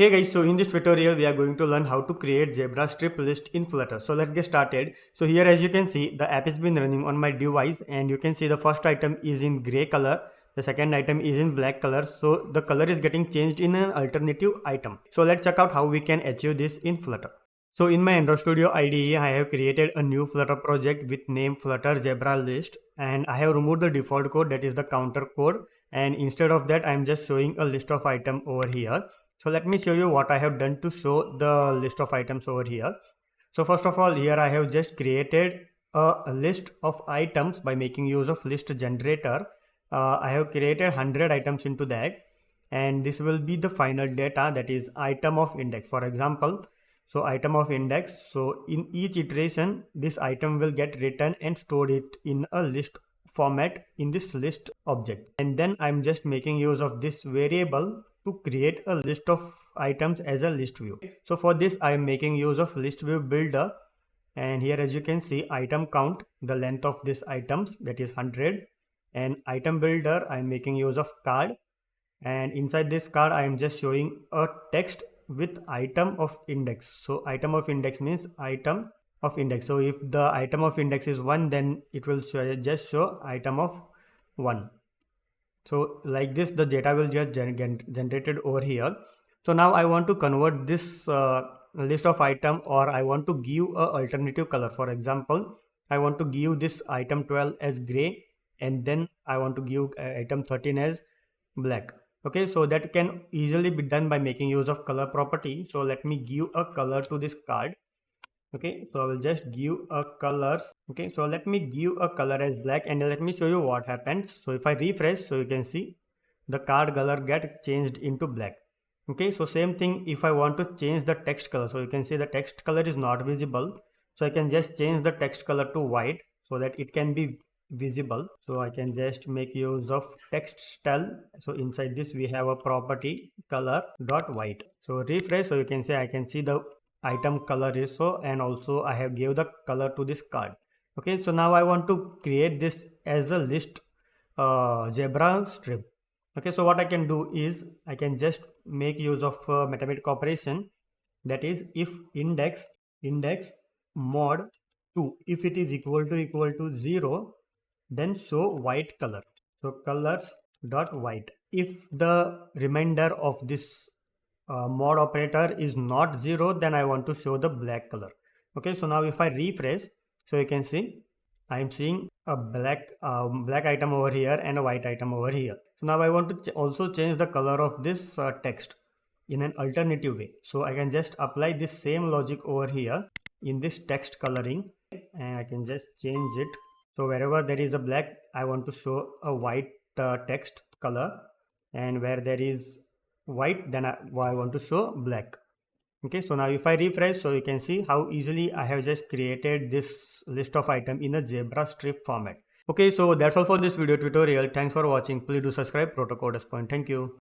Hey guys, so in this tutorial we are going to learn how to create zebra strip list in Flutter. So let's get started. So here as you can see, the app has been running on my device and you can see the first item is in gray color. The second item is in black color. So the color is getting changed in an alternative item. So let's check out how we can achieve this in Flutter. So in my Android Studio IDE, I have created a new Flutter project with name Flutter Zebra List, and I have removed the default code, that is the counter code, and instead of that I am just showing a list of items over here. So let me show you what I have done to show the list of items over here. So first of all, here I have just created a list of items by making use of list generator. I have created 100 items into that, and this will be the final data, that is item of index. For example, so item of index, so in each iteration this item will get written and stored it in a list format in this list object, and then I'm just making use of this variable to create a list of items as a list view. So for this I am making use of list view builder, and here as you can see, item count, the length of this items, that is 100, and item builder I am making use of card, and inside this card I am just showing a text with item of index. So item of index means item of index. So if the item of index is 1, then it will just show item of 1. So like this the data will just generated over here. So now I want to convert this list of item, or I want to give a alternative color. For example, I want to give this item 12 as gray, and then I want to give item 13 as black. Okay, so that can easily be done by making use of color property. So let me give a color to this card. Okay, so I will just give a colors. Okay, so let me give a color as black, and let me show you what happens. So if I refresh, so you can see the card color get changed into black. Okay, so same thing if I want to change the text color. So you can see the text color is not visible, so I can just change the text color to white so that it can be visible. So I can just make use of text style. So inside this we have a property color dot white. So refresh, so you can say I can see the item color is so, and also I have gave the color to this card. Okay, so now I want to create this as a list zebra strip. Okay, so what I can do is I can just make use of mathematical operation, that is if index mod 2, if it is equal to 0, then show white color. So colors dot white. If the remainder of this mod operator is not 0, then I want to show the black color. Okay, so now if I refresh, so you can see I am seeing a black item over here and a white item over here. So now I want to also change the color of this text in an alternative way. So I can just apply this same logic over here in this text coloring, and I can just change it. So wherever there is a black, I want to show a white text color, and where there is white, then I want to show black. Okay, so now if I refresh, so you can see how easily I have just created this list of item in a zebra strip format. Okay, so that's all for this video tutorial. Thanks for watching. Please do subscribe. Protocol Point. Thank you.